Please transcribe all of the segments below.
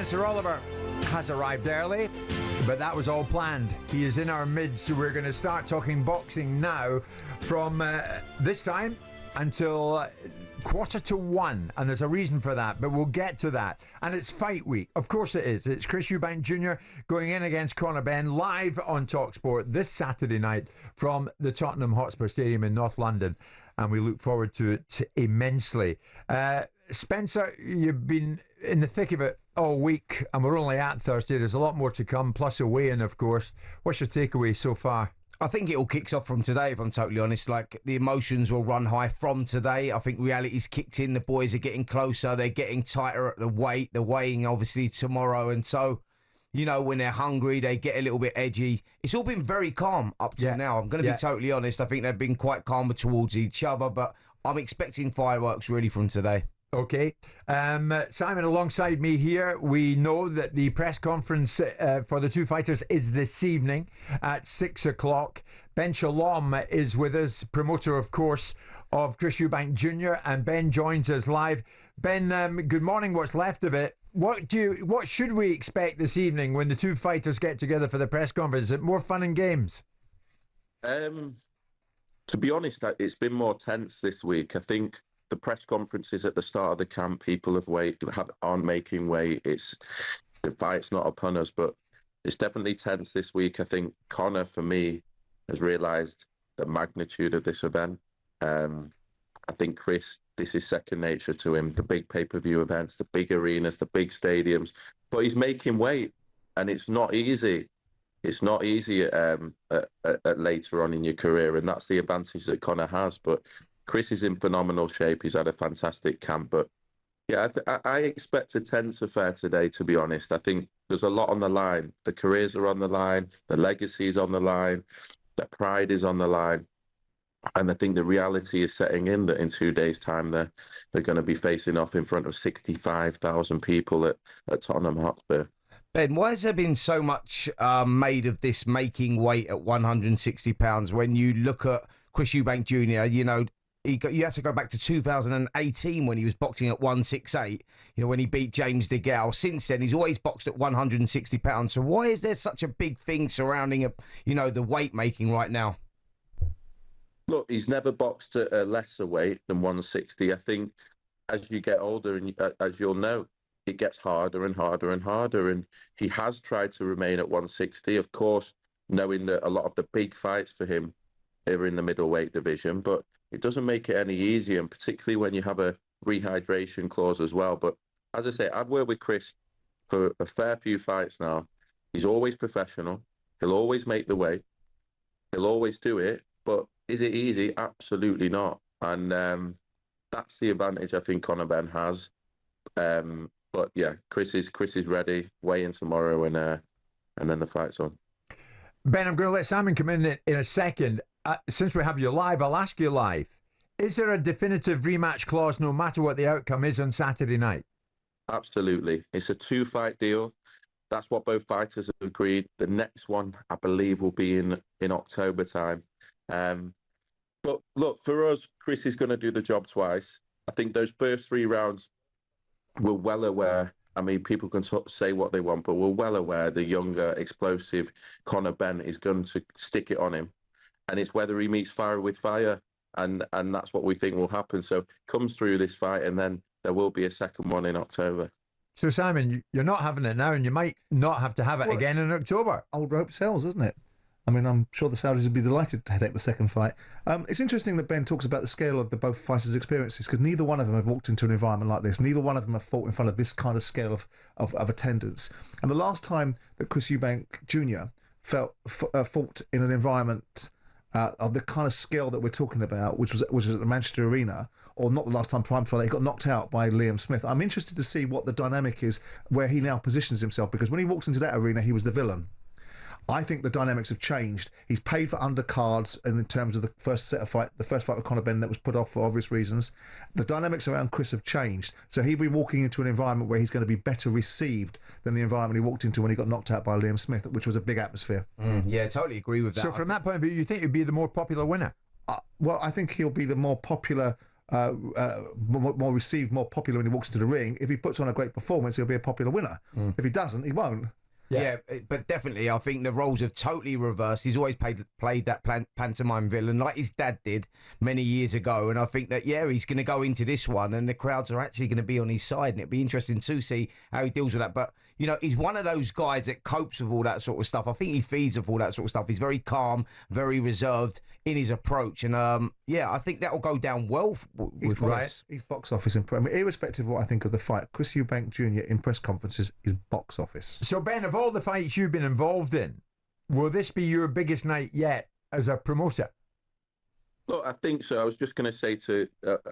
Spencer Oliver has arrived early, but that was all planned. He is in our midst, so we're going to start talking boxing now from this time until 1:45, and there's a reason for that, but we'll get to that. And it's fight week. Of course it is. It's Chris Eubank Jr. going in against Conor Benn live on talkSPORT this Saturday night from the Tottenham Hotspur Stadium in North London, and we look forward to it immensely. Spencer, you've been in the thick of it all week, and we're only at Thursday. There's a lot more to come, plus a weigh-in, of course. What's your takeaway so far? I think it all kicks off from today, if I'm totally honest. Like, the emotions will run high from today. I think reality's kicked in. The boys are getting closer. They're getting tighter at the weight. The weighing, obviously, tomorrow. And so, you know, when they're hungry, they get a little bit edgy. It's all been very calm up till now. I'm going to be totally honest. I think they've been quite calmer towards each other, but I'm expecting fireworks really from today. Okay. Simon, alongside me here, we know that the press conference for the two fighters is this evening at 6 o'clock. Ben Shalom is with us, promoter, of course, of Chris Eubank Jr., and Ben joins us live. Ben, good morning, what's left of it. What should we expect this evening when the two fighters get together for the press conference? Is it more fun and games? To be honest, it's been more tense this week. I think the press conferences at the start of the camp, people aren't making weight. The fight's not upon us, but it's definitely tense this week. I think Conor, for me, has realised the magnitude of this event. I think Chris, this is second nature to him. The big pay-per-view events, the big arenas, the big stadiums, but he's making weight, and it's not easy. It's not easy at later on in your career, and that's the advantage that Conor has. But Chris is in phenomenal shape. He's had a fantastic camp. But yeah, I expect a tense affair today, to be honest. I think there's a lot on the line. The careers are on the line. The legacy is on the line. The pride is on the line. And I think the reality is setting in that in 2 days' time, they're going to be facing off in front of 65,000 people at Tottenham Hotspur. Ben, why has there been so much made of this making weight at 160 pounds when you look at Chris Eubank Jr., you know, you have to go back to 2018 when he was boxing at 168, you know, when he beat James DeGale. Since then, he's always boxed at 160 pounds. So why is there such a big thing surrounding, you know, the weight making right now? Look, he's never boxed at a lesser weight than 160. I think as you get older, and as you'll know, it gets harder and harder and harder. And he has tried to remain at 160, of course, knowing that a lot of the big fights for him are in the middleweight division, but it doesn't make it any easier, and particularly when you have a rehydration clause as well. But as I say, I've worked with Chris for a fair few fights now. He's always professional. He'll always make the weight. He'll always do it. But is it easy? Absolutely not. And that's the advantage I think Conor Benn has. But yeah, Chris is ready. Weigh in tomorrow, and then the fight's on. Ben, I'm going to let Simon come in a second. Since we have you live, I'll ask you live. Is there a definitive rematch clause no matter what the outcome is on Saturday night? Absolutely. It's a 2-fight deal. That's what both fighters have agreed. The next one, I believe, will be in October time. But look, for us, Chris is going to do the job twice. I think those first 3 rounds, we're well aware. I mean, people can say what they want, but we're well aware the younger, explosive Conor Benn is going to stick it on him. And it's whether he meets fire with fire, and that's what we think will happen. So comes through this fight, and then there will be a second one in October. So, Simon, you're not having it now, and you might not have to have it again in October. Old rope sells, isn't it? I mean, I'm sure the Saudis would be delighted to take the second fight. It's interesting that Ben talks about the scale of the both fighters' experiences, because neither one of them have walked into an environment like this. Neither one of them have fought in front of this kind of scale of attendance. And the last time that Chris Eubank Jr. fought in an environment of the kind of scale that we're talking about, which was at the Manchester Arena, or not the last time Prime Friday, he got knocked out by Liam Smith. I'm interested to see what the dynamic is where he now positions himself, because when he walked into that arena, he was the villain. I think the dynamics have changed. He's paid for undercards, and in terms of the first fight with Conor Benn that was put off for obvious reasons, the dynamics around Chris have changed. So he'll be walking into an environment where he's going to be better received than the environment he walked into when he got knocked out by Liam Smith, which was a big atmosphere. Yeah, totally agree with that. So from that point of view, you think he'd be the more popular winner? Well, I think he'll be the more popular more received, more popular when he walks into the ring. If he puts on a great performance, he'll be a popular winner. If he doesn't, he won't. Yeah, but definitely, I think the roles have totally reversed. He's always played that pantomime villain like his dad did many years ago. And I think that, he's going to go into this one and the crowds are actually going to be on his side. And it'll be interesting to see how he deals with that. But, he's one of those guys that copes with all that sort of stuff. I think he feeds off all that sort of stuff. He's very calm, very reserved in his approach. And, I think that'll go down well with Chris. He's box office. Irrespective of what I think of the fight, Chris Eubank Jr. in press conferences is box office. So, Ben, of all the fights you've been involved in, will this be your biggest night yet as a promoter? Look, I think so. I was just going to say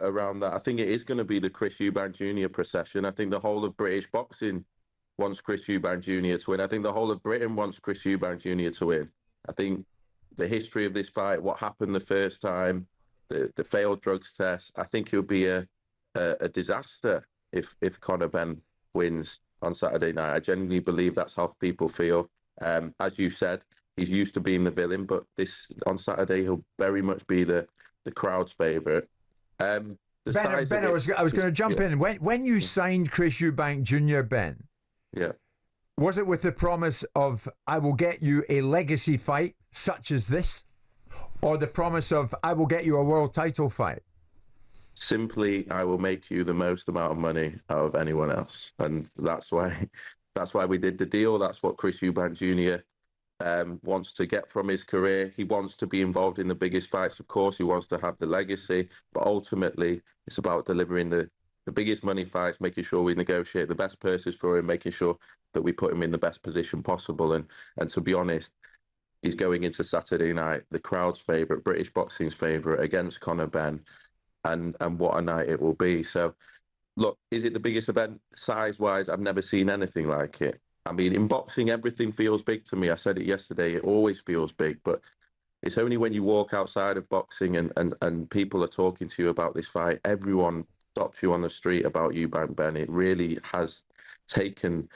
around that, I think it is going to be the Chris Eubank Jr. procession. I think the whole of British boxing wants Chris Eubank Jr. to win. I think the whole of Britain wants Chris Eubank Jr. to win. I think the history of this fight, what happened the first time, the failed drugs test, I think it would be a disaster if Conor Benn wins on Saturday night. I genuinely believe that's how people feel. As you said, he's used to being the villain, but on Saturday he'll very much be the crowd's favourite. Ben, I was going to jump in. When you signed Chris Eubank Jr., Ben, was it with the promise of I will get you a legacy fight such as this, or the promise of I will get you a world title fight? Simply, I will make you the most amount of money out of anyone else, and that's why we did the deal. That's what Chris Eubank Jr. Wants to get from his career. He wants to be involved in the biggest fights, of course. He wants to have the legacy, but ultimately, it's about delivering the biggest money fights, making sure we negotiate the best purses for him, making sure that we put him in the best position possible. And to be honest, he's going into Saturday night, the crowd's favourite, British boxing's favourite, against Conor Benn. And what a night it will be. So, look, is it the biggest event size-wise? I've never seen anything like it. I mean, in boxing, everything feels big to me. I said it yesterday, it always feels big. But it's only when you walk outside of boxing and people are talking to you about this fight, everyone stops you on the street about Eubank Benn. It really has taken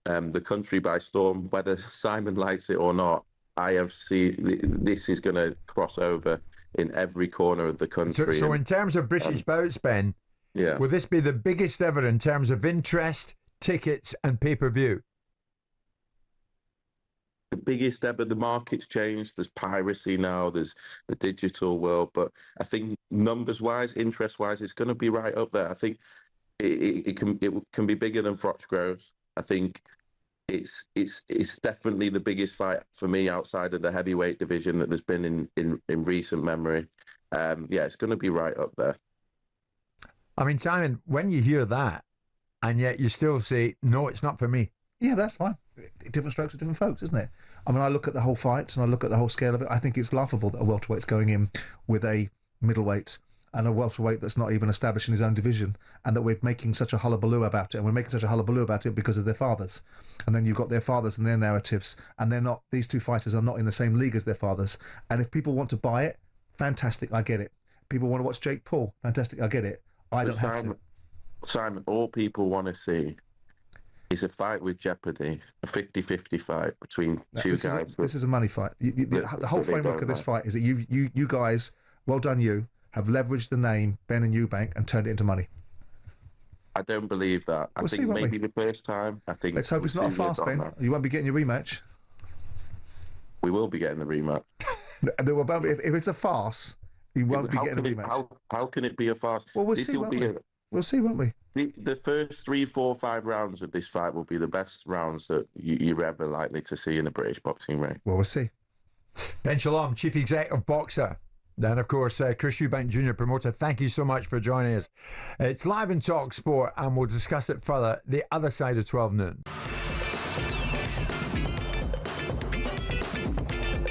the country by storm. Whether Simon likes it or not, I have seen this is going to cross over in every corner of the country. So in terms of British bouts, Ben, will this be the biggest ever in terms of interest, tickets and pay-per-view? The biggest ever. The market's changed. There's piracy now. There's the digital world. But I think numbers-wise, interest-wise, it's going to be right up there. I think it can be bigger than Frochgroves. I think it's definitely the biggest fight for me outside of the heavyweight division that there's been in recent memory. It's going to be right up there. I mean, Simon, when you hear that, and yet you still say, no, it's not for me. Yeah, that's fine. Different strokes for different folks, isn't it? I mean, I look at the whole fight and I look at the whole scale of it. I think it's laughable that a welterweight's going in with a middleweight and a welterweight that's not even established in his own division, and that we're making such a hullabaloo about it. And we're making such a hullabaloo about it because of their fathers. And then you've got their fathers and their narratives, and they're not, these two fighters are not in the same league as their fathers. And if people want to buy it, fantastic, I get it. People want to watch Jake Paul, fantastic, I get it. I don't have to. Simon, all people want to see is a fight with jeopardy, a 50-50 fight between two guys. This is a money fight. The whole framework of this fight is that you guys, well done you, have leveraged the name Ben and Eubank and turned it into money. I don't believe that. I think maybe the first time. Let's hope it's not a farce, Ben. You won't be getting your rematch. We will be getting the rematch. If it's a farce, you won't be getting a rematch. How can it be a farce? Well, we'll see, won't we? We'll see, won't we? The first 3, 4, 5 rounds of this fight will be the best rounds that you're ever likely to see in a British boxing ring. Well, we'll see. Ben Shalom, Chief Executive Boxer. Then, of course, Chris Eubank Jr., promoter, thank you so much for joining us. It's live in talkSPORT, and we'll discuss it further the other side of 12 noon.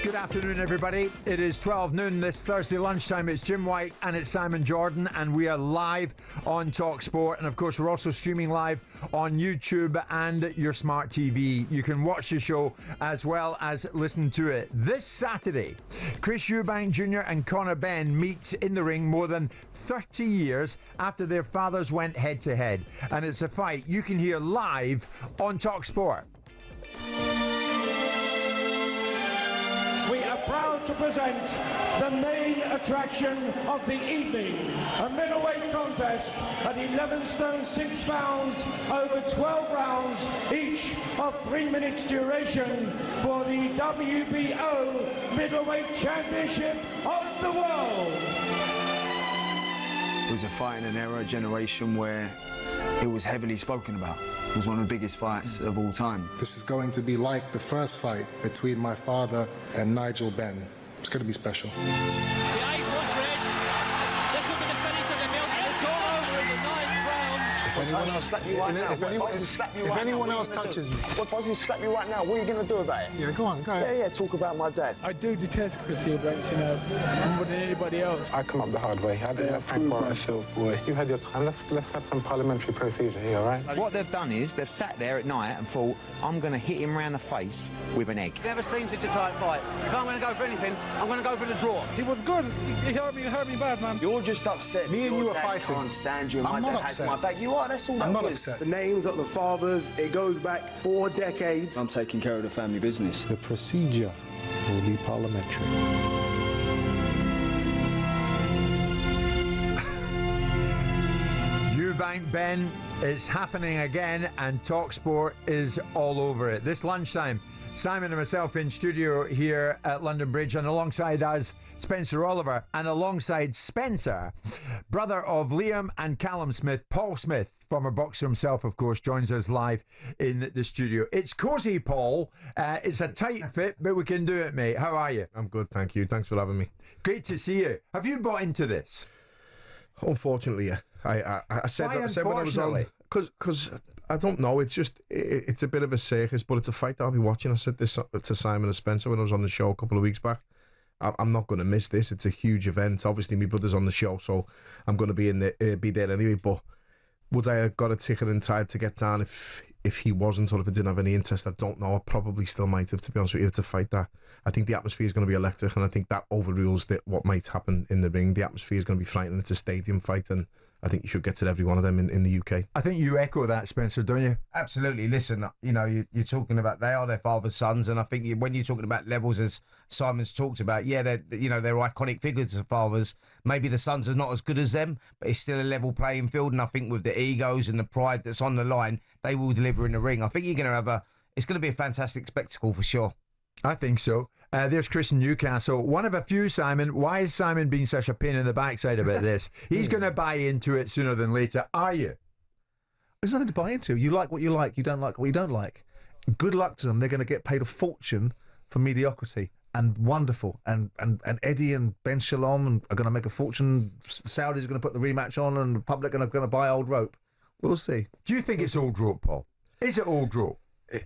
Good afternoon, everybody. It is 12 noon this Thursday lunchtime. It's Jim White and it's Simon Jordan, and we are live on talkSPORT. And, of course, we're also streaming live on YouTube and your smart TV. You can watch the show as well as listen to it. This Saturday, Chris Eubank Jr. and Conor Benn meet in the ring more than 30 years after their fathers went head-to-head. And it's a fight you can hear live on talkSPORT. We have proud to present the main attraction of the evening, a middleweight contest at 11 stone 6 pounds over 12 rounds, each of 3 minutes duration, for the WBO Middleweight Championship of the world. It was a fight in an era, a generation where it was heavily spoken about. It was one of the biggest fights of all time. This is going to be like the first fight between my father and Nigel Benn. It's going to be special. The eyes watch red. This will be the finish of the belt. It's all over in the 9th round. If anyone else touches me. Well, if I was to slap you right now, what are you going to do about it? Yeah, go on, go ahead. Yeah, talk about my dad. I do detest Chris Eubank, you know, more than anybody else. I come up the hard way. I didn't prove myself, boy. You had your time. Let's have some parliamentary procedure here, all right? What they've done is they've sat there at night and thought, I'm going to hit him round the face with an egg. Never seen such a tight fight. If I'm going to go for anything, I'm going to go for the draw. He was good. He hurt me bad, man. You're just upset. Me and you are fighting. fighting. Can't stand you. And I'm my not dad upset. has my back. You are. That's all. I'm not is. upset. The names of the fathers, it goes back 4 decades. I'm taking care of the family business. The procedure will be parliamentary. Eubank Ben, it's happening again, and talkSPORT is all over it. This lunchtime, Simon and myself in studio here at London Bridge, and alongside us, Spencer Oliver, and alongside Spencer, brother of Liam and Callum Smith, Paul Smith, former boxer himself, of course, joins us live in the studio. It's cosy, Paul. It's a tight fit, but we can do it, mate. How are you? I'm good, thank you. Thanks for having me. Great to see you. Have you bought into this? Unfortunately, yeah. I said Why when I was on, because I don't know. It's just it's a bit of a circus, but it's a fight that I'll be watching. I said this to Simon and Spencer when I was on the show a couple of weeks back. I'm not going to miss this. It's a huge event. Obviously, my brother's on the show, so I'm going to be there anyway. But would I have got a ticket and tried to get down if he wasn't, or if I didn't have any interest? I don't know. I probably still might have, to be honest with you, to fight that. I think the atmosphere is going to be electric, and I think that overrules what might happen in the ring. The atmosphere is going to be frightening. It's a stadium fight, and I think you should get to every one of them in the UK. I think you echo that, Spencer, don't you? Absolutely. Listen, you know, you're talking about they are their father's sons, and I think when you're talking about levels, as Simon's talked about, yeah, they're iconic figures of fathers. Maybe the sons are not as good as them, but it's still a level playing field, and I think with the egos and the pride that's on the line, they will deliver in the ring. I think you're going to it's going to be a fantastic spectacle for sure. I think so. There's Chris in Newcastle. One of a few, Simon. Why is Simon being such a pain in the backside about this? He's going to buy into it sooner than later. Are you? There's nothing to buy into. You like what you like. You don't like what you don't like. Good luck to them. They're going to get paid a fortune for mediocrity. And wonderful. And Eddie and Ben Shalom are going to make a fortune. Saudis are going to put the rematch on, and the public are going to buy old rope. We'll see. Do you think it's old rope, Paul? Is it old rope?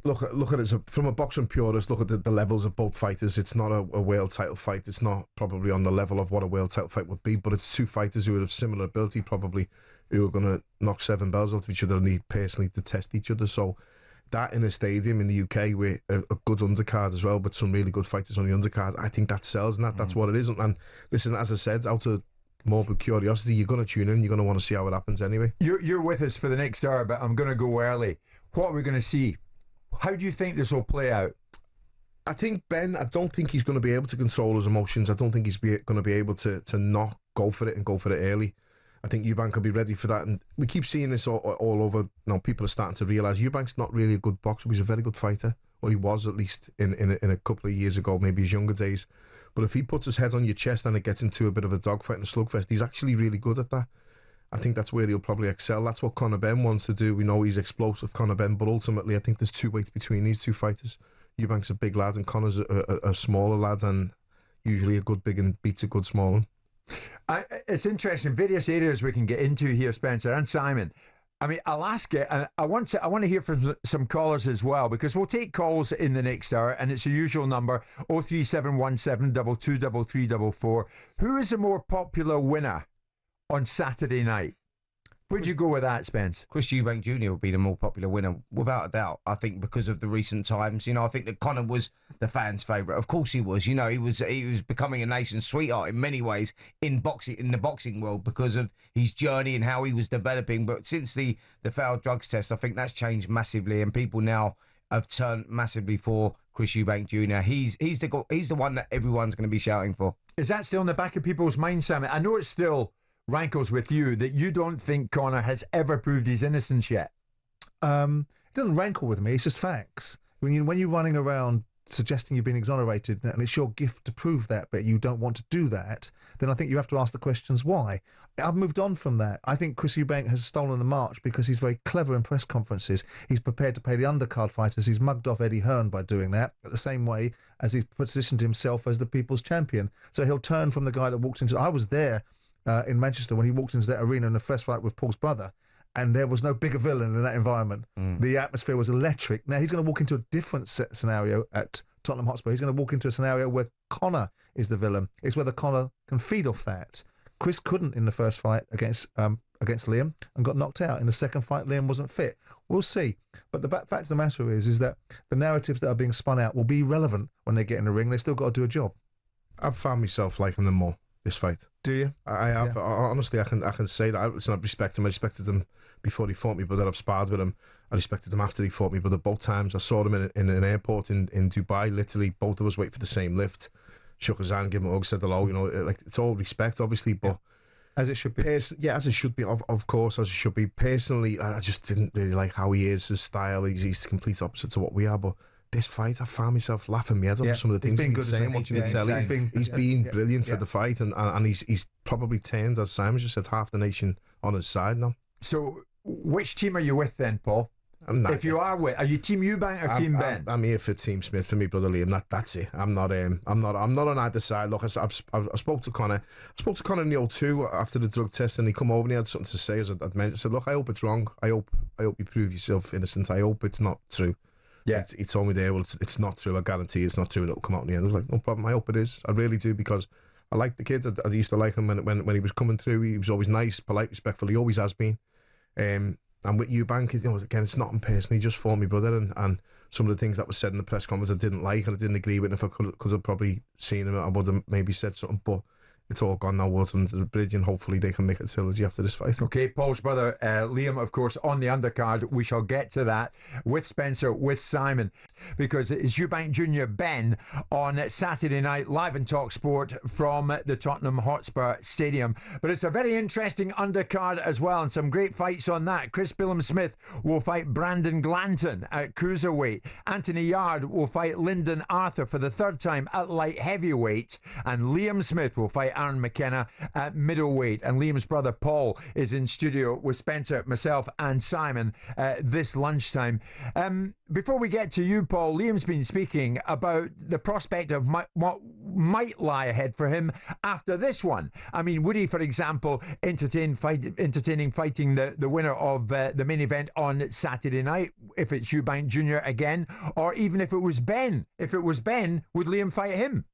Look at it from a boxing purist. Look at the levels of both fighters. It's not a world title fight. It's not probably on the level of what a world title fight would be, but it's two fighters who have similar ability, probably, who are going to knock 7 bells out of each other and need personally to test each other. So that in a stadium in the UK with a good undercard as well, but some really good fighters on the undercard, I think that sells, and that's what it is. And listen, as I said, out of morbid curiosity, you're going to tune in. You're going to want to see how it happens anyway. You're with us for the next hour, but I'm going to go early. What are we going to see? How do you think this will play out? I think Ben, I don't think he's going to be able to control his emotions. I don't think he's going to be able to not go for it and go for it early. I think Eubank will be ready for that. And we keep seeing this all over. Now people are starting to realise Eubank's not really a good boxer. He's a very good fighter. Or he was, at least, in a couple of years ago, maybe his younger days. But if he puts his head on your chest and it gets into a bit of a dogfight and a slugfest, he's actually really good at that. I think that's where he'll probably excel. That's what Conor Benn wants to do. We know he's explosive, Conor Benn, but ultimately I think there's two weights between these two fighters. Eubank's a big lad and Conor's a smaller lad, and usually a good big and beats a good small one. It's interesting, various areas we can get into here, Spencer and Simon. I mean, I'll ask it, and I want to hear from some callers as well, because we'll take calls in the next hour, and it's the usual number, 03717 223344. Who is the more popular winner on Saturday night? Where'd you go with that, Spence? Chris Eubank Jr. would be the more popular winner, without a doubt. I think because of the recent times, I think that Conor was the fans' favourite. Of course he was. He was becoming a nation's sweetheart in many ways in the boxing world because of his journey and how he was developing. But since the failed drugs test, I think that's changed massively, and people now have turned massively for Chris Eubank Jr. He's the one that everyone's going to be shouting for. Is that still in the back of people's minds, Sam? I know it still rankles with you that you don't think Conor has ever proved his innocence yet. It doesn't rankle with me. It's just facts. When you're running around suggesting you've been exonerated and it's your gift to prove that, but you don't want to do that, then I think you have to ask the questions why. I've moved on from that. I think Chris Eubank has stolen the march because he's very clever in press conferences. He's prepared to pay the undercard fighters. He's mugged off Eddie Hearn by doing that, at the same way as he's positioned himself as the people's champion. So he'll turn from the guy that walked into... I was there in Manchester when he walked into that arena in the first fight with Paul's brother, and there was no bigger villain in that environment. The atmosphere was electric. Now he's going to walk into a different scenario at Tottenham Hotspur. He's going to walk into a scenario where Conor is the villain. It's whether Conor can feed off that. Chris couldn't in the first fight against Liam and got knocked out. In the second fight, Liam wasn't fit. We'll see. But the fact of the matter is that the narratives that are being spun out will be relevant when they get in the ring. They still got to do a job. I've found myself liking them more this fight. Do you? I have. Yeah. Honestly, I can say that. It's not respect him. I respected him before he fought me, but then I've sparred with him. I respected him after he fought me, but at both times I saw him in an airport in Dubai. Literally, both of us wait for the same lift. Shook his hand, gave him a hug, said hello. You know, like, it's all respect, obviously, but as it should be. As it should be. Of course, as it should be. Personally, I just didn't really like how he is, his style. He's the complete opposite to what we are. But this fight, I found myself laughing my head off some of the things he's been saying, watching the telly. He's been brilliant for the fight, and he's probably turned, as Simon just said, half the nation on his side now. So, which team are you with then, Paul? If you are with, are you Team Eubank or Team Ben? I'm here for Team Smith, for me, brother Liam. That's it. I'm not on either side. Look, I spoke to Conor. I spoke to Conor in the O2 after the drug test, and he come over and he had something to say. As I'd mentioned, I said, look, I hope it's wrong. I hope you prove yourself innocent. I hope it's not true. Yeah. He told me there, well, it's not true. I guarantee it's not true. It'll come out in the end. I was like, no problem. I hope it is. I really do, because I like the kid. I used to like him when he was coming through. He was always nice, polite, respectful. He always has been. And with Eubank, again, it's not in person. He just fought me brother, and some of the things that was said in the press conference I didn't like and I didn't agree with. And if I could have probably seen him, I would have maybe said something. But it's all gone now, water under the bridge, and hopefully they can make a trilogy after this fight. Okay, Paul's brother Liam, of course, on the undercard. We shall get to that with Spencer, with Simon, because it's Eubank Jr. Ben on Saturday night, live in talkSPORT from the Tottenham Hotspur Stadium. But it's a very interesting undercard as well, and some great fights on that. Chris Smith will fight Brandon Glanton at cruiserweight. Anthony Yard will fight Lyndon Arthur for the third time at light heavyweight, and Liam Smith will fight Aaron McKenna at middleweight. And Liam's brother Paul is in studio with Spencer, myself and Simon this lunchtime. Before we get to you, Paul, Liam's been speaking about the prospect of what might lie ahead for him after this one. I mean, would he, for example, entertaining fighting the winner of the main event on Saturday night, if it's Eubank Jr. again, or even if it was Ben? If it was Ben, would Liam fight him?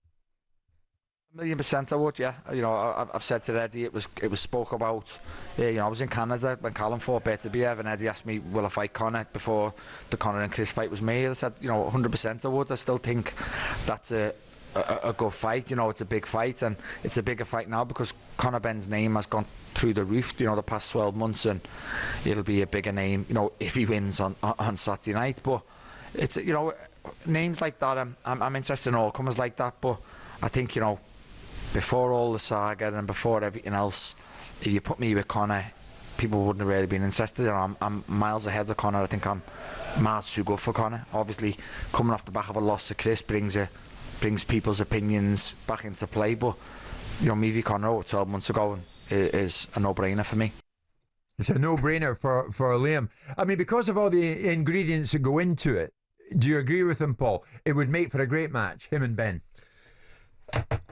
1,000,000% I would, yeah. You know, I've said to Eddie, it was spoke about. You know, I was in Canada when Callum fought Beterbiev, and Eddie asked me, will I fight Conor before the Conor and Chris fight was made. I said, you know, 100% I would. I still think that's a good fight. You know, it's a big fight, and it's a bigger fight now because Conor Benn's name has gone through the roof, you know, the past 12 months, and it'll be a bigger name, you know, if he wins on Saturday night. But it's, you know, names like that, I'm interested in all comers like that, but I think, you know, before all the saga and before everything else, if you put me with Conor, people wouldn't have really been interested. I'm miles ahead of Conor. I think I'm miles too good for Conor. Obviously, coming off the back of a loss to Chris brings people's opinions back into play. But, you know, me v Conor 12 months ago is a no-brainer for me. It's a no-brainer for Liam. I mean, because of all the ingredients that go into it, do you agree with him, Paul? It would make for a great match, him and Ben.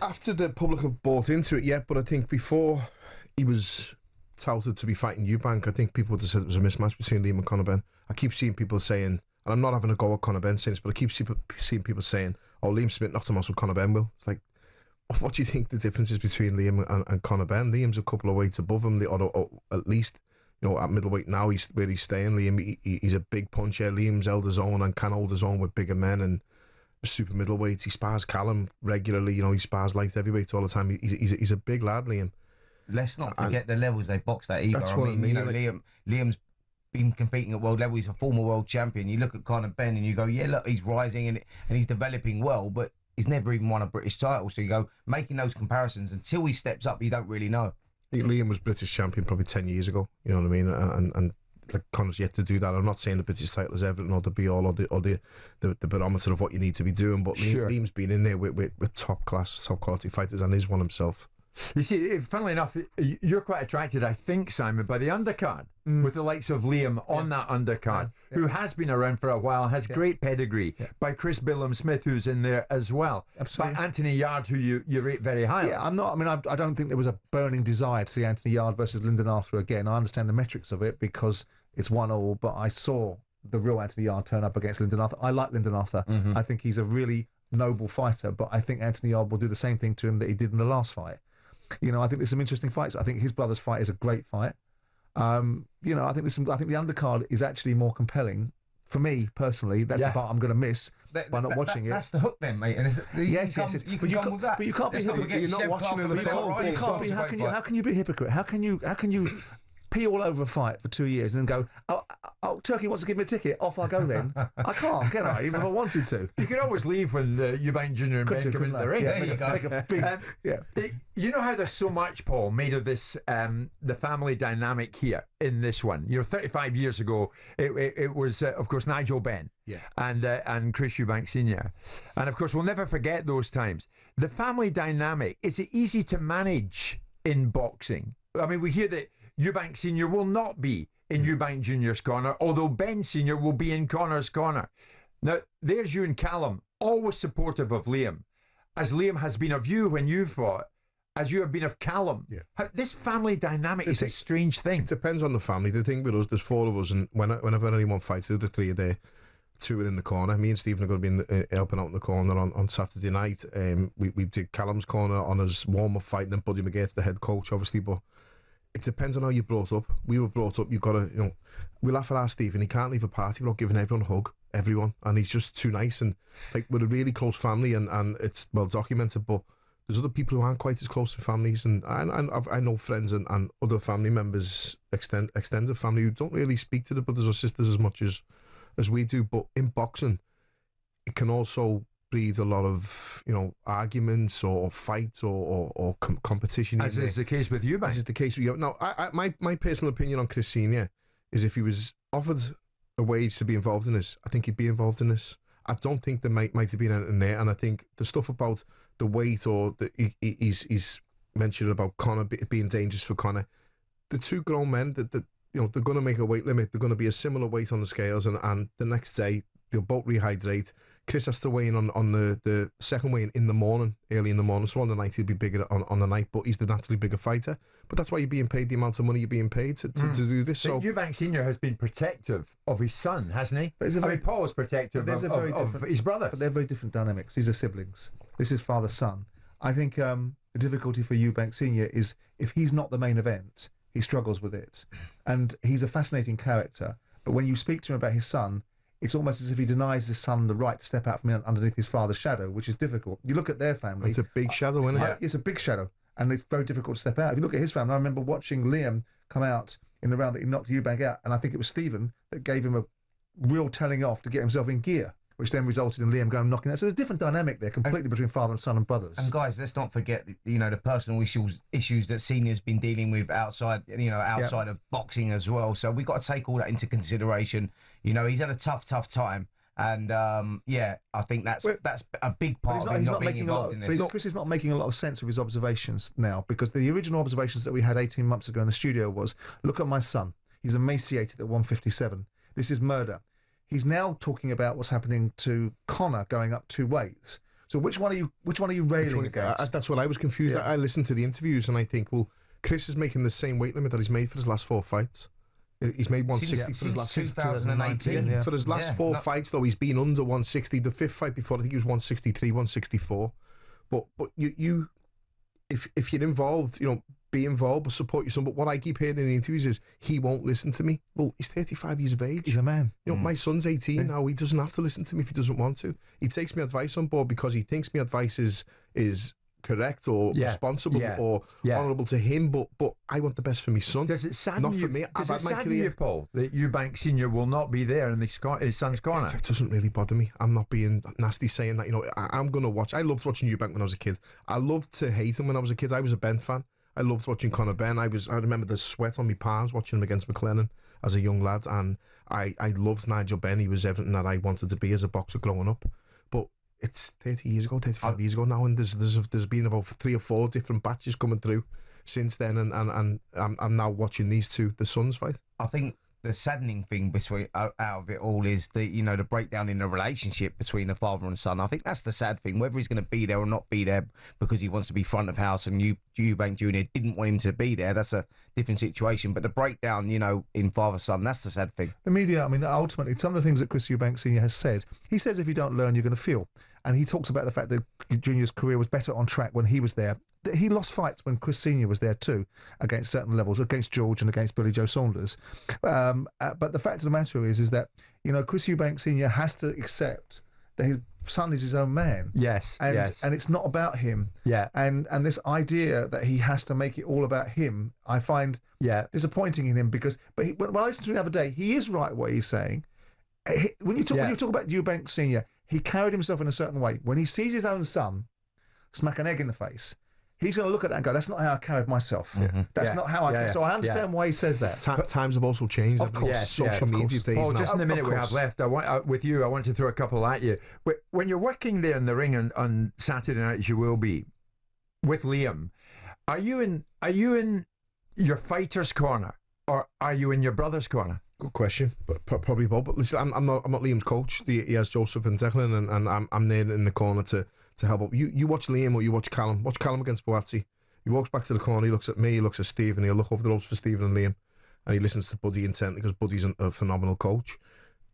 After the public have bought into it, yeah, but I think before he was touted to be fighting Eubank, I think people would have said it was a mismatch between Liam and Conor Benn. I keep seeing people saying, and I'm not having a go at Conor Benn saying this, but I keep seeing people saying, oh, Liam Smith knocked him out, so Conor Benn will. It's like, what do you think the difference is between Liam and Conor Benn? Liam's a couple of weights above him, or at least, you know, at middleweight now, he's where he's staying. Liam, he's a big puncher. Liam's held his own and can hold his own with bigger men and super middleweights. He spars Callum regularly, you know, he spars light heavyweights all the time. He's a big lad, Liam. Let's not forget the levels they boxed at either. That's what I mean. You know, Liam's been competing at world level. He's a former world champion. You look at Conor Benn and you go, yeah, look, he's rising and he's developing well, but he's never even won a British title. So you go, making those comparisons, until he steps up, you don't really know. I think Liam was British champion probably 10 years ago, you know what I mean? And like Conor's yet to do that. I'm not saying the British title is everything or the be-all or the barometer of what you need to be doing, but Liam's been in there with top-class, top-quality fighters and is one himself. You see, funnily enough, you're quite attracted, I think, Simon, by the undercard, with the likes of Liam on that undercard, who has been around for a while, has great pedigree, by Chris Smith, who's in there as well, by Anthony Yard, who you rate very highly. Yeah, I don't think there was a burning desire to see Anthony Yard versus Lyndon Arthur again. I understand the metrics of it because it's 1-1, but I saw the real Anthony Yard turn up against Lyndon Arthur. I like Lyndon Arthur. I think he's a really noble fighter, but I think Anthony Yard will do the same thing to him that he did in the last fight. You know, I think there's some interesting fights. I think his brother's fight is a great fight. You know, I think the undercard is actually more compelling for me personally. That's the part I'm going to miss by not watching it. That's the hook, then, mate. And yes. You can come with that. But you can't be hypocrite. You're not watching it at all. How can you be a hypocrite? How can you pee all over a fight for 2 years and then go, oh, Turkey wants to give me a ticket, off I go then. I can't, can I? Even if I wanted to. You can always leave when Eubank Jr. and Ben come into the ring. Yeah, there you go. You know how there's so much, Paul, made of this, the family dynamic here in this one. You know, 35 years ago, it was, of course, Nigel Benn and Chris Eubank Sr. And, of course, we'll never forget those times. The family dynamic, is it easy to manage in boxing? I mean, we hear that Eubank Sr. will not be in Eubank Jr.'s corner, although Ben Sr. will be in Conor's corner. Now, there's you and Callum, always supportive of Liam, as Liam has been of you when you fought, as you have been of Callum. This family dynamic is a strange thing. It depends on the family. The thing with us, there's 4 of us, and whenever anyone fights, the 3 are there, 2 are in the corner. Me and Stephen are going to be helping out in the corner on Saturday night. We did Callum's corner on his warm-up fight, and then Buddy McGee's the head coach, obviously, but it depends on how you're brought up. We were brought up, you've got to, you know, we laugh at our Stephen, he can't leave a party without giving everyone a hug, everyone, and he's just too nice, and like, we're a really close family, and it's well documented, but there's other people who aren't quite as close to families, and I know friends and other family members, extended family, who don't really speak to their brothers or sisters as much as we do, but in boxing, it can also breed a lot of, you know, arguments or fights or competition. As is the case with you, As is the case with you. Now, my personal opinion on Chris Senior is if he was offered a wage to be involved in this, I think he'd be involved in this. I don't think there might have been anything there, and I think the stuff about the weight or he's mentioned about Conor being dangerous for Conor. The 2 grown men that you know, they're going to make a weight limit. They're going to be a similar weight on the scales, and the next day they'll both rehydrate. Chris has to weigh in on the second weigh in the morning, early in the morning. So on the night he'll be bigger on the night, but he's the naturally bigger fighter. But that's why you're being paid the amount of money you're being paid to do this. So Eubank Sr. has been protective of his son, hasn't he? Paul was protective of his brother. But they're very different dynamics. These are siblings. This is father-son. I think the difficulty for Eubank Sr. is if he's not the main event, he struggles with it. And he's a fascinating character. But when you speak to him about his son, it's almost as if he denies his son the right to step out from underneath his father's shadow, which is difficult. You look at their family. It's a big shadow, isn't it? It's a big shadow, and it's very difficult to step out. If you look at his family, I remember watching Liam come out in the round that he knocked Eubank out, and I think it was Stephen that gave him a real telling off to get himself in gear, which then resulted in Liam going knocking out. So there's a different dynamic there, completely between father and son and brothers. And guys, let's not forget, you know, the personal issues that Senior's been dealing with outside of boxing as well. So we've got to take all that into consideration. You know, he's had a tough time. And I think that's a big part of him not being involved in this. Chris is not making a lot of sense of his observations now, because the original observations that we had 18 months ago in the studio was, look at my son. He's emaciated at 157. This is murder. He's now talking about what's happening to Conor going up 2 weights. So which one are you railing against? That's what I was confused. I listened to the interviews and I think, well, Chris is making the same weight limit that he's made for his last 4 fights. He's made 160 for his last 2018. For his last 4 fights, though, he's been under 160. The 5th fight before, I think he was 163, 164. But you, if you're involved, you know, be involved, but support your son. But what I keep hearing in the interviews is he won't listen to me. Well, he's 35 years of age. He's a man. You know, my son's 18 now. He doesn't have to listen to me if he doesn't want to. He takes my advice on board because he thinks my advice is correct or responsible or honourable to him, but I want the best for my son. Does it sadden not you? For me. Does it sadden you, Paul, that Eubank Sr. will not be there in his son's corner? It doesn't really bother me. I'm not being nasty saying that. You know, I'm going to watch. I loved watching Eubank when I was a kid. I loved to hate him when I was a kid. I was a Ben fan. I loved watching Conor Benn. I remember the sweat on my palms watching him against McLennan as a young lad, and I loved Nigel Benn. He was everything that I wanted to be as a boxer growing up. But it's 30 years ago, 35 years ago now, and there's been about 3 or 4 different batches coming through since then, and I'm now watching these two, the sons fight. I think the saddening thing out of it all is the breakdown in the relationship between the father and son. I think that's the sad thing. Whether he's going to be there or not be there because he wants to be front of house and Eubank Jr. didn't want him to be there, that's a different situation. But the breakdown, in father-son, that's the sad thing. The media, I mean, ultimately, some of the things that Chris Eubank Sr. has said, he says if you don't learn, you're going to feel. And he talks about the fact that Junior's career was better on track when he was there. He lost fights when Chris Sr. was there too, against certain levels, against George and against Billy Joe Saunders. But the fact of the matter is that, Chris Eubank Sr. has to accept that his son is his own man. Yes, and it's not about him. Yeah. And this idea that he has to make it all about him, I find disappointing in him because. But when I listened to him the other day, he is right what he's saying. When you talk about Eubank Sr., he carried himself in a certain way. When he sees his own son smack an egg in the face, he's going to look at that and go, that's not how I carried myself. Mm-hmm. That's not how I... So I understand why he says that. Times have also changed. Of course. Social media days now. now. Just in the minute we have left, I want to throw a couple at you. When you're working there in the ring on Saturday night, as you will be, with Liam, are you in your fighter's corner or are you in your brother's corner? Good question, but probably both. But listen, I'm not Liam's coach. He has Joseph and Declan, and I'm there in the corner to help up. You watch Liam or you watch Callum. Watch Callum against Boazzi. He walks back to the corner, he looks at me, he looks at Steve, and he'll look over the ropes for Stephen and Liam, and he listens to Buddy intently because Buddy's a phenomenal coach.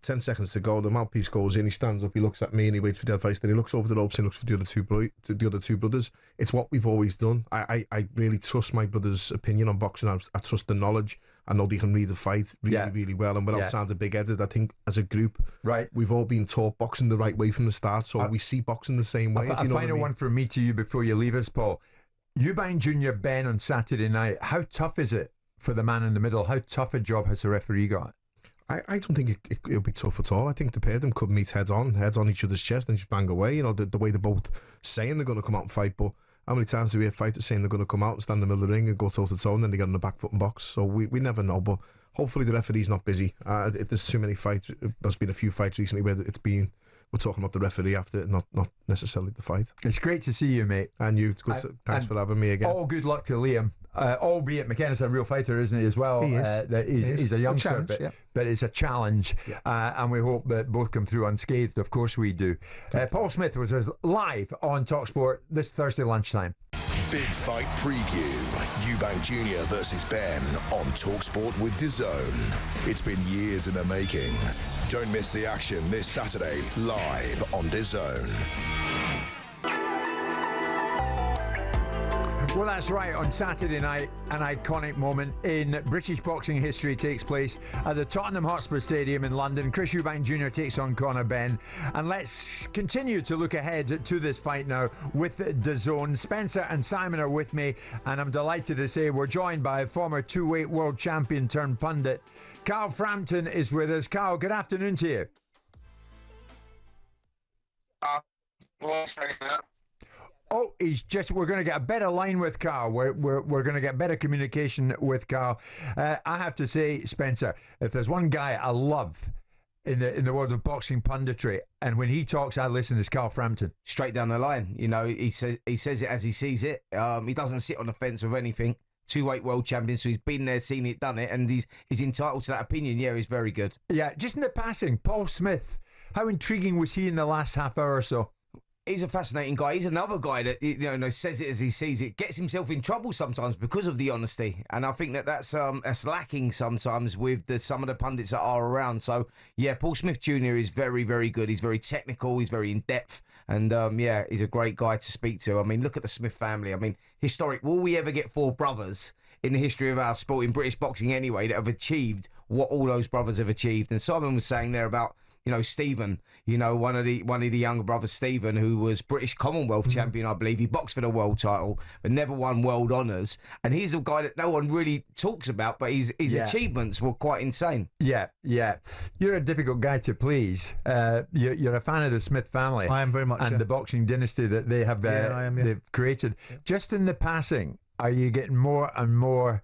10 seconds to go, the mouthpiece goes in, he stands up, he looks at me, and he waits for the advice. Then he looks over the ropes and looks for the other two brothers. It's what we've always done. I really trust my brother's opinion on boxing. I trust the knowledge. I know they can read the fight really well, and without sounding big-headed, I think as a group, we've all been taught boxing the right way from the start, so we see boxing the same way. A final one from me to you before you leave us, Paul. Eubank Jr. Ben on Saturday night, how tough is it for the man in the middle? How tough a job has the referee got? I don't think it'll be tough at all. I think the pair of them could meet heads on each other's chest and just bang away. The way they're both saying they're going to come out and fight, but how many times do we hear fighters saying they're going to come out and stand in the middle of the ring and go toe-to-toe and then they get on the back foot and box? So we never know, but hopefully the referee's not busy. There's too many fights. There's been a few fights recently where we're talking about the referee after, not necessarily the fight. It's great to see you, mate. And you. Thanks for having me again. All good luck to Liam. Albeit McKenna's a real fighter, isn't he, as well? He is. He's a youngster, but it's a challenge. Yeah. And we hope that both come through unscathed. Of course we do. Paul Smith was live on talkSPORT this Thursday lunchtime. Big fight preview. Eubank Jr. versus Ben on talkSPORT with DAZN. It's been years in the making. Don't miss the action this Saturday live on DAZN. Well, that's right. On Saturday night, an iconic moment in British boxing history takes place at the Tottenham Hotspur Stadium in London. Chris Eubank Jr. takes on Conor Benn. And let's continue to look ahead to this fight now with DAZN. Spencer and Simon are with me, and I'm delighted to say we're joined by former two-weight world champion turned pundit. Carl Frampton is with us. Carl, good afternoon to you. Oh, we're going to get a better line with Carl. We're going to get better communication with Carl. I have to say, Spencer, if there's one guy I love in the world of boxing punditry, and when he talks, I listen, is Carl Frampton. Straight down the line. He says it as he sees it. He doesn't sit on the fence with anything. Two-weight world champion, so he's been there, seen it, done it, and he's entitled to that opinion. Yeah, he's very good. Yeah, just in the passing, Paul Smith, how intriguing was he in the last half hour or so? He's a fascinating guy. He's another guy that says it as he sees it, gets himself in trouble sometimes because of the honesty, and I think that's lacking sometimes with some of the pundits that are around. So yeah, Paul Smith Jr. is very, very good. He's very technical. He's very in depth, and he's a great guy to speak to. I mean, look at the Smith family. I mean, historic. Will we ever get 4 brothers in the history of our sport in British boxing anyway that have achieved what all those brothers have achieved? And Simon was saying there about Stephen, one of the younger brothers, Stephen, who was British Commonwealth champion, I believe. He boxed for the world title, but never won world honours. And he's a guy that no one really talks about, but his achievements were quite insane. Yeah. You're a difficult guy to please. You're a fan of the Smith family. I am very much. And yeah. the boxing dynasty that they have they've created. Yeah. Just in the passing, are you getting more and more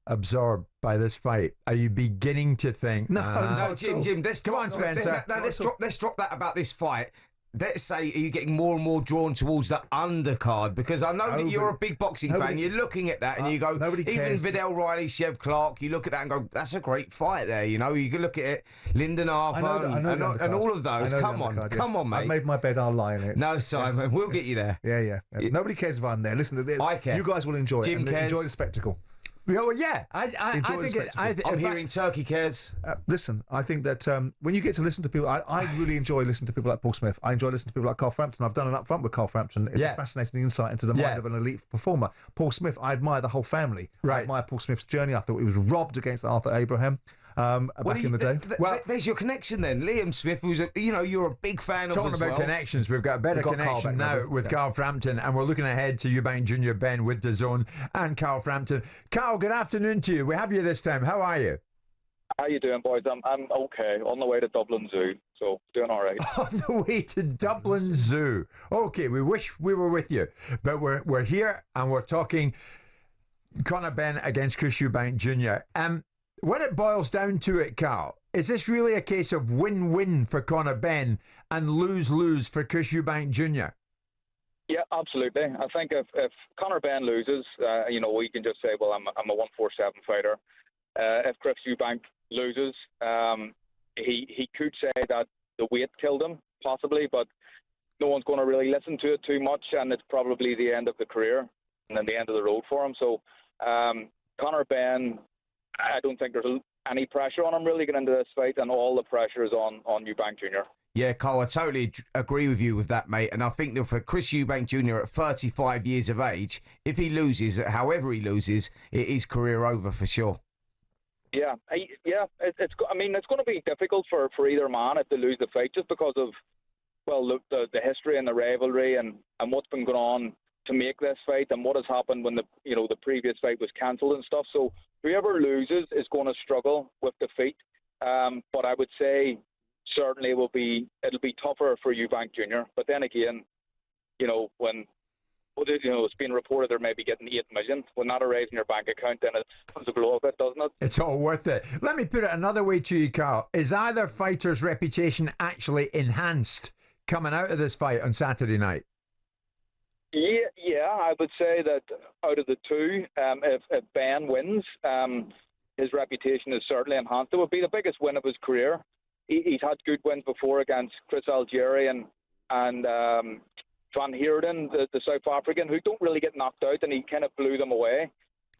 absorbed by this fight? Are you beginning to think? No, Jim. Let's come on, Spencer. Let's drop that about this fight. Let's say, are you getting more and more drawn towards the undercard? Because I know that you're a big boxing fan. You're looking at that and you go, even Vidal Riley, Chev Clark, you look at that and go, that's a great fight there. You can look at it, Lyndon Arthur and all of those. Come on, mate. I made my bed, I'll lie in it. No, Simon, we'll get you there. Yeah. Nobody cares if I'm there. Listen, I care. You guys will enjoy Jim it. cares. Enjoy the spectacle. Well, yeah, I think I'm hearing Turkey cares. Listen, I think that when you get to listen to people, I really enjoy listening to people like Paul Smith. I enjoy listening to people like Carl Frampton. I've done an upfront with Carl Frampton. It's a fascinating insight into the mind of an elite performer. Paul Smith, I admire the whole family. Right. I admire Paul Smith's journey. I thought he was robbed against Arthur Abraham. Back in the day. There's your connection then. Liam Smith, who's you're a big fan of. Talking about connections, we've got a better connection now with Carl Frampton, and we're looking ahead to Eubank Jr, Ben with DAZN and Carl Frampton. Carl, good afternoon to you. We have you this time. How are you? How you doing, boys? I'm okay. On the way to Dublin Zoo, so doing all right. On the way to Dublin Zoo. Okay, we wish we were with you, but we're here and we're talking Conor Benn against Chris Eubank Jr. When it boils down to it, Carl, is this really a case of win-win for Conor Benn and lose-lose for Chris Eubank Jr.? Yeah, absolutely. I think if Conor Benn loses, we can just say, well, I'm a 147 fighter. If Chris Eubank loses, he could say that the weight killed him, possibly, but no one's going to really listen to it too much, and it's probably the end of the career and then the end of the road for him. So Conor Benn, I don't think there's any pressure on him really getting into this fight, and all the pressure is on Eubank Jr. Yeah, Carl, I totally agree with you with that, mate. And I think that for Chris Eubank Jr. at 35 years of age, if he loses, however he loses, it is career over for sure. Yeah, it's going to be difficult for either man if they lose the fight, just because of the history and the rivalry and what's been going on to make this fight and what has happened when the previous fight was cancelled and stuff. So whoever loses is going to struggle with defeat. But I would say certainly it'll be tougher for Eubank Jr. But then again, when it's being reported they're maybe getting 8 million, when that arrives in your bank account, then it comes a blow of it, doesn't it? It's all worth it. Let me put it another way to you, Carl. Is either fighter's reputation actually enhanced coming out of this fight on Saturday night? Yeah, I would say that out of the two, if Ben wins, his reputation is certainly enhanced. It would be the biggest win of his career. He's had good wins before against Chris Algieri and Van Heerden, the South African, who don't really get knocked out, and he kind of blew them away.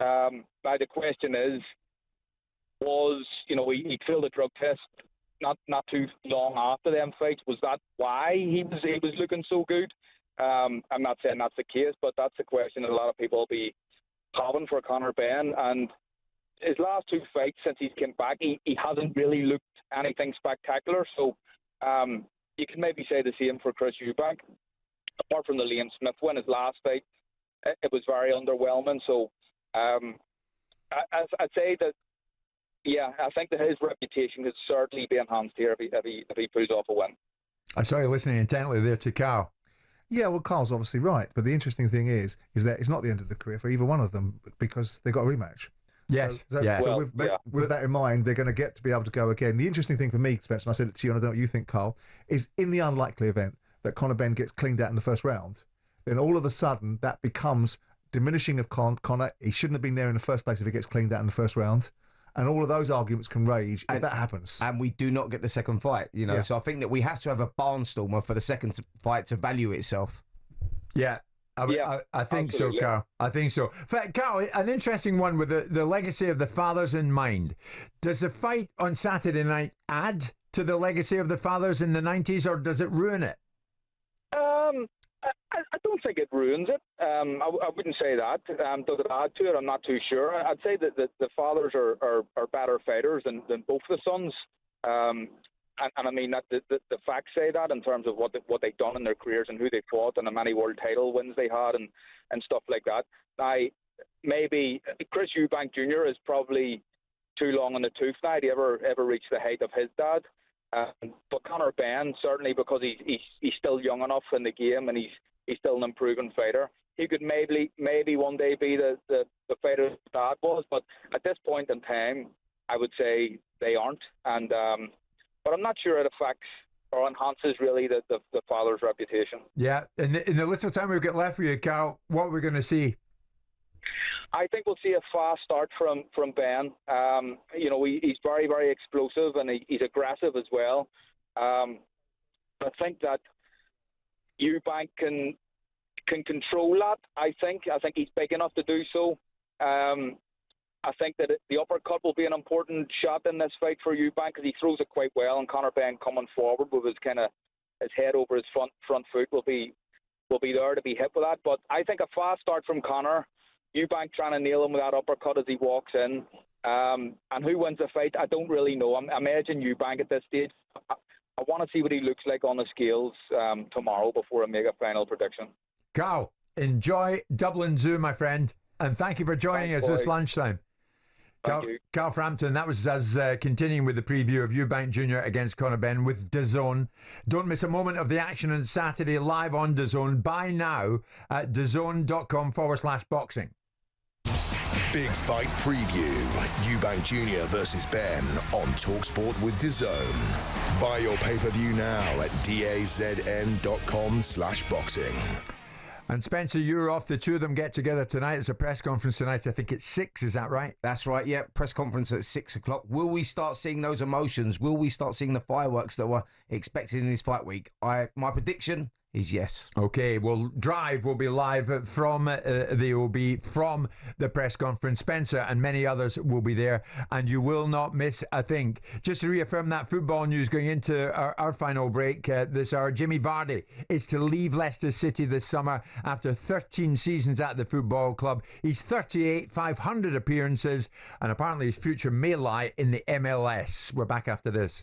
Now the question is, he failed a drug test not too long after them fights. Was that why he was looking so good? I'm not saying that's the case, but that's the question that a lot of people will be having for Conor Benn. And his last 2 fights since he's came back, he hasn't really looked anything spectacular. So you can maybe say the same for Chris Eubank. Apart from the Liam Smith win, his last fight, it was very underwhelming. So I'd say that, I think that his reputation could certainly be enhanced here if he pulls off a win. I saw you listening intently there to Carl. Yeah, well, Carl's obviously right, but the interesting thing is that it's not the end of the career for either one of them because they got a rematch. Yes. So with that in mind, they're going to get to be able to go again. The interesting thing for me, Spencer, and I said it to you, and I don't know what you think, Carl, is in the unlikely event that Conor Benn gets cleaned out in the first round, then all of a sudden that becomes diminishing of Conor. He shouldn't have been there in the first place if he gets cleaned out in the first round. And all of those arguments can rage if that happens. And we do not get the second fight, So I think that we have to have a barnstormer for the second fight to value itself. Yeah. I think absolutely. So, Carl. I think so. Carl, an interesting one with the legacy of the fathers in mind. Does the fight on Saturday night add to the legacy of the fathers in the 90s, or does it ruin it? I don't think it ruins it. I wouldn't say that. Does it add to it? I'm not too sure. I'd say that the fathers are better fighters than both the sons. I mean that the facts say that in terms of what they've done in their careers and who they fought and the many world title wins they had and stuff like that. Now, maybe Chris Eubank Jr. is probably too long in the tooth now to ever reach the height of his dad. But Conor Benn, certainly because he's still young enough in the game and he's still an improving fighter. He could maybe one day be the fighter his dad was, but at this point in time, I would say they aren't. And but I'm not sure it affects or enhances really the father's reputation. Yeah, in the little time we've got left with you, Carl, what we're going to see? I think we'll see a fast start from Ben. He's very, very explosive and he's aggressive as well. I think that Eubank can control that. I think he's big enough to do so. I think that the uppercut will be an important shot in this fight for Eubank because he throws it quite well, and Conor Benn coming forward with his head over his front foot will be there to be hit with that. But I think a fast start from Conor, Eubank trying to nail him with that uppercut as he walks in. And who wins the fight, I don't really know. I imagine Eubank at this stage. I want to see what he looks like on the scales tomorrow before I make a final prediction. Carl, enjoy Dublin Zoo, my friend, and thank you for joining us this lunchtime. Carl Frampton, that was us continuing with the preview of Eubank Jr. against Conor Benn with DAZN. Don't miss a moment of the action on Saturday live on DAZN. Buy now at dazn.com/boxing. Big fight preview. Eubank Jr. versus Benn on talkSPORT with DAZN. Buy your pay-per-view now at dazn.com/boxing. And Spencer, you're off. The two of them get together tonight. There's a press conference tonight. I think it's 6. Is that right? That's right. Yeah. Press conference at 6 o'clock. Will we start seeing those emotions? Will we start seeing the fireworks that were expected in this fight week? My prediction is yes. Okay, well, Drive will be live from the OB, from the press conference. Spencer and many others will be there, and you will not miss a thing. Just to reaffirm that football news going into our final break this hour, Jimmy Vardy is to leave Leicester City this summer after 13 seasons at the football club. He's 38, 500 appearances, and apparently his future may lie in the MLS. We're back after this.